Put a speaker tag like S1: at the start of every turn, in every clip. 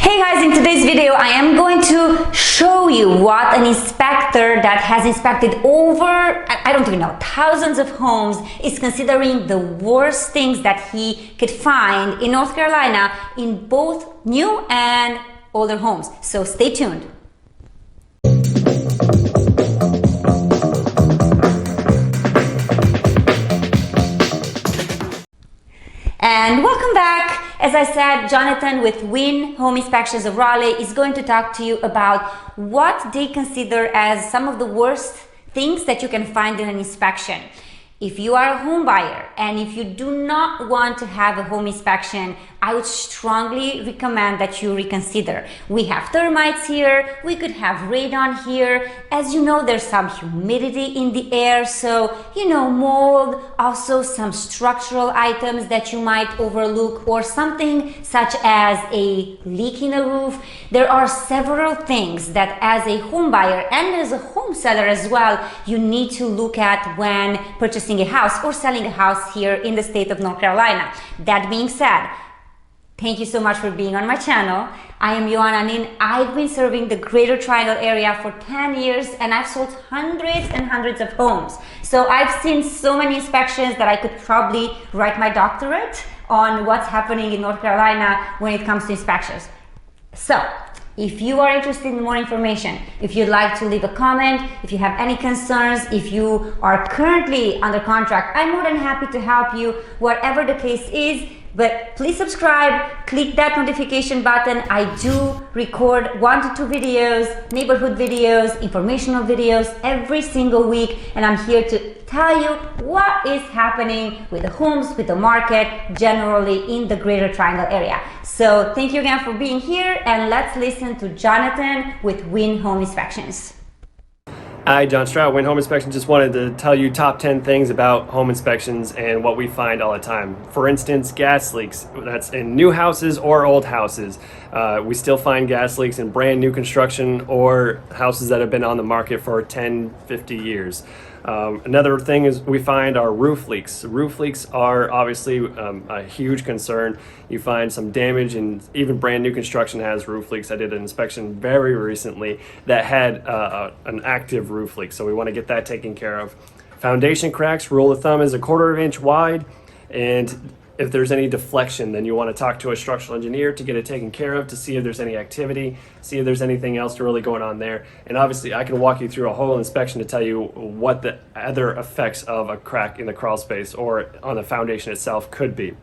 S1: Hey guys, in today's video I am going to show you what an inspector that has inspected over, I don't even know, thousands of homes is considering the worst things that he could find in North Carolina in both new and older homes. So stay tuned. And welcome back. As I said, Jonathan with Win Home Inspections of Raleigh is going to talk to you about what they consider as some of the worst things that you can find in an inspection. If you are a home buyer and if you do not want to have a home inspection, I would strongly recommend that you reconsider. We have termites here, we could have radon here. As you know, there's some humidity in the air, so mold, also some structural items that you might overlook, or something such as a leak in a roof. There are several things that as a home buyer and as a home seller as well, you need to look at when purchasing a house or selling a house here in the state of North Carolina. That being said, thank you so much for being on my channel. I am Ioana Nin. I've been serving the Greater Triangle area for 10 years and I've sold hundreds and hundreds of homes. So I've seen so many inspections that I could probably write my doctorate on what's happening in North Carolina when it comes to inspections. So if you are interested in more information, if you'd like to leave a comment, if you have any concerns, if you are currently under contract, I'm more than happy to help you, whatever the case is. But please subscribe, click that notification button. I do record 1 to 2 videos, neighborhood videos, informational videos every single week, and I'm here to tell you what is happening with the homes, with the market generally in the Greater Triangle area. So thank you again for being here, and let's listen to Jonathan with Win Home Inspections.
S2: Hi, John Stroud, Win Home Inspections. Just wanted to tell you top 10 things about home inspections and what we find all the time. For instance, gas leaks. That's in new houses or old houses. We still find gas leaks in brand new construction or houses that have been on the market for 10, 50 years. Another thing is we find our roof leaks. Roof leaks are obviously a huge concern. You find some damage, and even brand new construction has roof leaks. I did an inspection very recently that had an active roof leak, so we want to get that taken care of. Foundation cracks, rule of thumb is 1/4 inch wide, and if there's any deflection, then you want to talk to a structural engineer to get it taken care of, to see if there's any activity, see if there's anything else really going on there. And obviously I can walk you through a whole inspection to tell you what the other effects of a crack in the crawl space or on the foundation itself could be.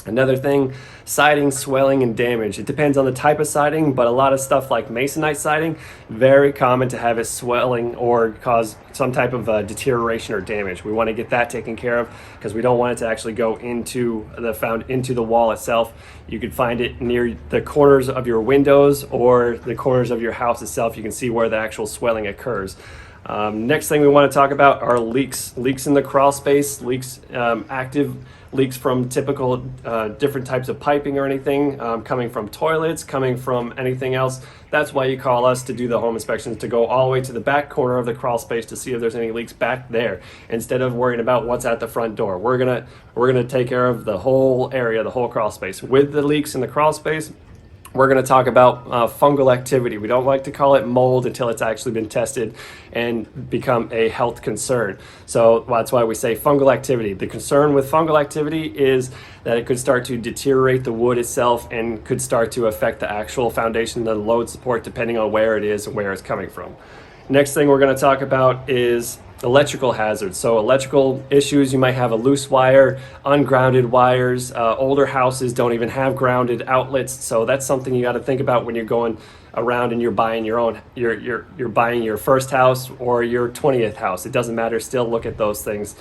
S2: Another thing, siding, swelling, and damage. It depends on the type of siding, but a lot of stuff like masonite siding, very common to have it swelling or cause some type of deterioration or damage. We want to get that taken care of because we don't want it to actually go into the wall itself. You could find it near the corners of your windows or the corners of your house itself. You can see where the actual swelling occurs. Next thing we want to talk about are leaks. Leaks in the crawl space, leaks, active leaks from typical different types of piping or anything, coming from toilets, coming from anything else. That's why you call us to do the home inspections, to go all the way to the back corner of the crawl space to see if there's any leaks back there, instead of worrying about what's at the front door. We're gonna take care of the whole area, the whole crawl space. With the leaks in the crawl space, we're going to talk about fungal activity. We don't like to call it mold until it's actually been tested and become a health concern. So that's why we say fungal activity. The concern with fungal activity is that it could start to deteriorate the wood itself and could start to affect the actual foundation, the load support, depending on where it is and where it's coming from. Next thing we're going to talk about is electrical hazards. So electrical issues, you might have a loose wire, ungrounded wires. Older houses don't even have grounded outlets, so that's something you got to think about when you're going around and you're buying you're buying your first house or your 20th house. It doesn't matter, still look at those things.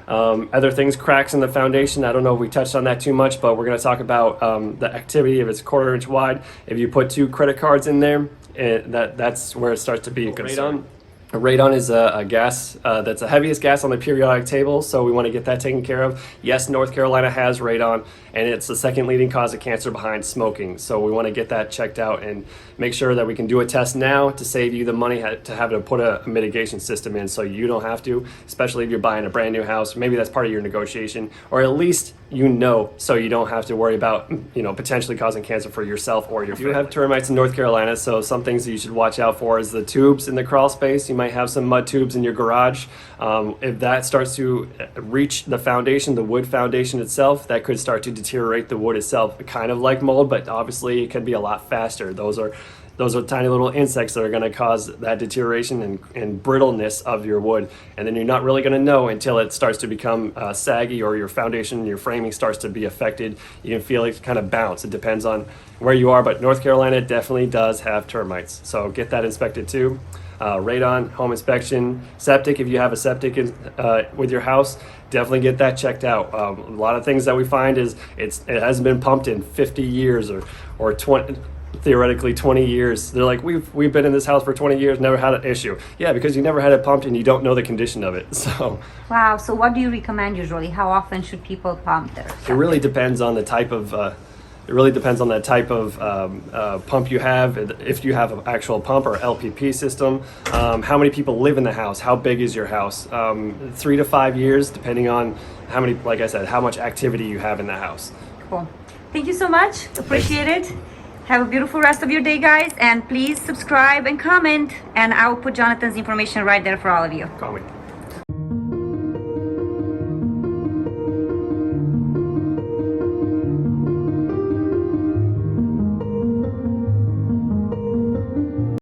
S2: Other things, cracks in the foundation. I don't know if we touched on that too much, but we're going to talk about the activity. If it's 1/4 inch wide, if you put 2 credit cards in there, that's where it starts to be a concern. Radon is a gas that's the heaviest gas on the periodic table, so we want to get that taken care of. Yes, North Carolina has radon, and it's the second leading cause of cancer behind smoking. So we want to get that checked out and make sure that we can do a test now to save you the money to have to put a mitigation system in, so you don't have to, especially if you're buying a brand new house. Maybe that's part of your negotiation, or at least so you don't have to worry about, potentially causing cancer for yourself or your family. You have termites in North Carolina, so some things that you should watch out for is the tubes in the crawl space. You might have some mud tubes in your garage. If that starts to reach the foundation, the wood foundation itself, that could start to deteriorate the wood itself, kind of like mold, but obviously it can be a lot faster. Those are tiny little insects that are going to cause that deterioration and brittleness of your wood. And then you're not really going to know until it starts to become saggy, or your foundation, your framing starts to be affected. You can feel it kind of bounce. It depends on where you are, but North Carolina definitely does have termites. So get that inspected too. Radon, home inspection, septic. If you have a septic with your house, definitely get that checked out. A lot of things that we find is it hasn't been pumped in 50 years or 20. Theoretically 20 years. They're like, we've been in this house for 20 years, never had an issue. Yeah, because you never had it pumped and you don't know the condition of it. So
S1: Wow. So what do you recommend usually? How often should people pump their
S2: it really depends on the type of pump you have. If you have an actual pump or LPP system, how many people live in the house, how big is your house, 3 to 5 years, depending on how many, like I said, how much activity you have in the house.
S1: Cool. Thank you so much. Appreciate it. Have a beautiful rest of your day, guys, and please subscribe and comment, and I will put Jonathan's information right there for all of you.
S2: Call me.